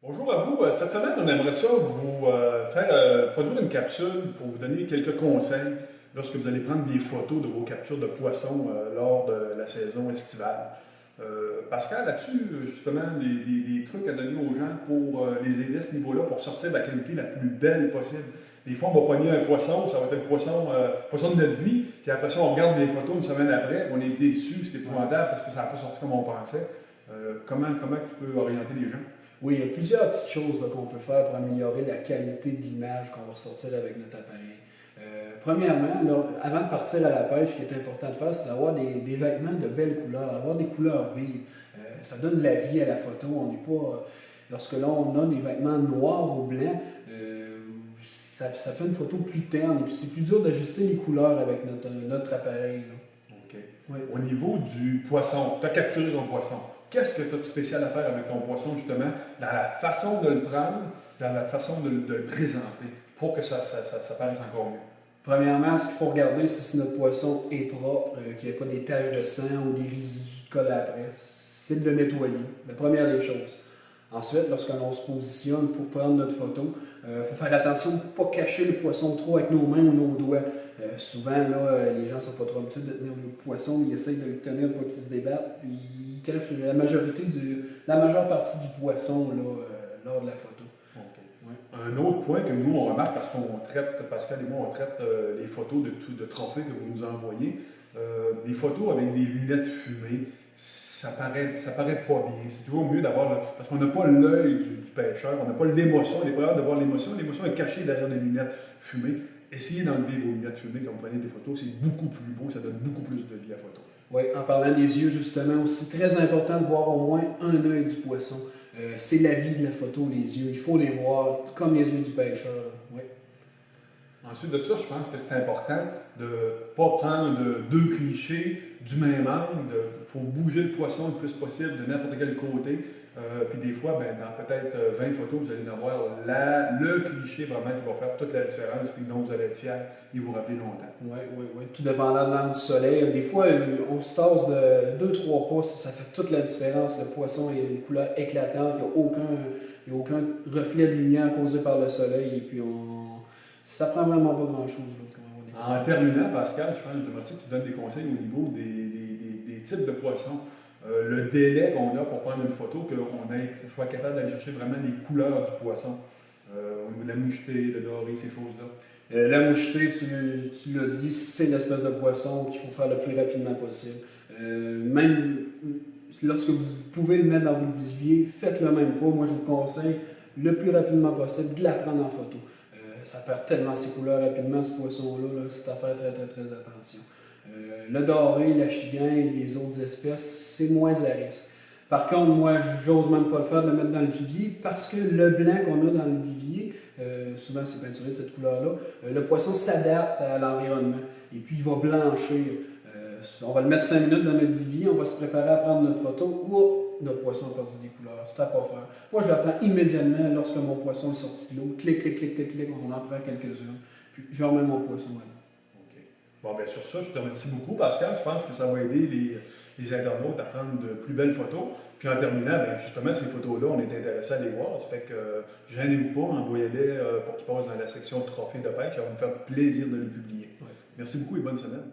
Bonjour à vous. Cette semaine, on aimerait ça vous faire produire une capsule pour vous donner quelques conseils lorsque vous allez prendre des photos de vos captures de poissons lors de la saison estivale. Pascal, as-tu justement des trucs à donner aux gens pour les aider à ce niveau-là pour sortir de la qualité la plus belle possible? Des fois, on va pogner un poisson, ça va être le poisson de notre vie, puis après ça, on regarde les photos une semaine après, on est déçu, c'est épouvantable parce que ça n'a pas sorti comme on pensait. Comment tu peux orienter les gens? Oui, il y a plusieurs petites choses qu'on peut faire pour améliorer la qualité de l'image qu'on va ressortir avec notre appareil. Premièrement, là, avant de partir à la pêche, ce qui est important de faire, c'est d'avoir des vêtements de belles couleurs, avoir des couleurs vives. Ça donne de la vie à la photo. On n'est pas, lorsque là, on a des vêtements noirs ou blancs, ça fait une photo plus terne et puis c'est plus dur d'ajuster les couleurs avec notre appareil. Là. OK. Oui. Au niveau du poisson, tu as capturé ton poisson. Qu'est-ce que tu as de spécial à faire avec ton poisson, justement, dans la façon de le prendre, dans la façon de le présenter, pour que ça paraisse encore mieux? Premièrement, ce qu'il faut regarder, c'est si notre poisson est propre, qu'il n'y a pas des taches de sang ou des résidus de colle après. C'est de le nettoyer, la première des choses. Ensuite, lorsqu'on se positionne pour prendre notre photo, il faut faire attention de ne pas cacher le poisson trop avec nos mains ou nos doigts. Souvent, là, les gens ne sont pas trop habitués de tenir le poisson, ils essayent de le tenir pour qu'il se débatte, puis ils cachent la majeure partie du poisson là, lors de la photo. OK. Ouais. Un autre point que nous, on remarque, parce qu'on traite, Pascal et moi, on traite les photos de trophées que vous nous envoyez, des photos avec des lunettes fumées, ça paraît pas bien. C'est toujours mieux d'avoir, parce qu'on n'a pas l'œil du pêcheur, on n'a pas l'émotion, on n'est pas là de voir l'émotion. L'émotion est cachée derrière des lunettes fumées. Essayez d'enlever vos lunettes fumées quand vous prenez des photos, c'est beaucoup plus beau, ça donne beaucoup plus de vie à la photo. Oui, en parlant des yeux, justement, aussi très important de voir au moins un œil du poisson. C'est la vie de la photo, les yeux. Il faut les voir comme les yeux du pêcheur. Oui. Ensuite de ça, je pense que c'est important de ne pas prendre deux clichés du même angle. Il faut bouger le poisson le plus possible de n'importe quel côté. Puis des fois, ben, dans peut-être 20 photos, vous allez en avoir le cliché vraiment qui va faire toute la différence, puis dont vous allez être fier et vous rappeler longtemps. Oui. Tout dépendant de l'angle du soleil. Des fois, on se tasse de 2-3 pouces, ça fait toute la différence. Le poisson a une couleur éclatante, il n'y a aucun reflet de lumière causé par le soleil, et puis ça prend vraiment pas grand-chose. En terminant, Pascal, je pense que j'aimerais que tu donnes des conseils au niveau des types de poissons. Le délai qu'on a pour prendre une photo, qu'on soit capable d'aller chercher vraiment les couleurs du poisson. Au niveau de la mouchetée, le doré, ces choses-là. La mouchetée, tu l'as dit, c'est l'espèce de poisson qu'il faut faire le plus rapidement possible. Même lorsque vous pouvez le mettre dans votre vivier, faites-le même pas. Moi, je vous conseille le plus rapidement possible de la prendre en photo. Ça perd tellement ses couleurs rapidement, ce poisson-là, c'est à faire très attention. Le doré, la chigagne, les autres espèces, c'est moins à risque. Par contre, moi, j'ose même pas le faire de le mettre dans le vivier parce que le blanc qu'on a dans le vivier, souvent c'est peinturé de cette couleur-là, le poisson s'adapte à l'environnement et puis il va blanchir. On va le mettre 5 minutes dans notre vivier, on va se préparer à prendre notre photo. Notre poisson a perdu des couleurs. C'est à pas faire. Moi, je la prends immédiatement lorsque mon poisson est sorti de l'eau. Clic, on en prend quelques-unes. Puis, je remets mon poisson là. OK. Bon, bien, sur ça, je te remercie beaucoup, Pascal. Je pense que ça va aider les internautes à prendre de plus belles photos. Puis, en terminant, bien, justement, ces photos-là, on est intéressés à les voir. Ça fait que, gênez-vous pas, envoyez-les pour qu'ils passent dans la section trophées de pêche. Ça va nous faire plaisir de les publier. Ouais. Merci beaucoup et bonne semaine.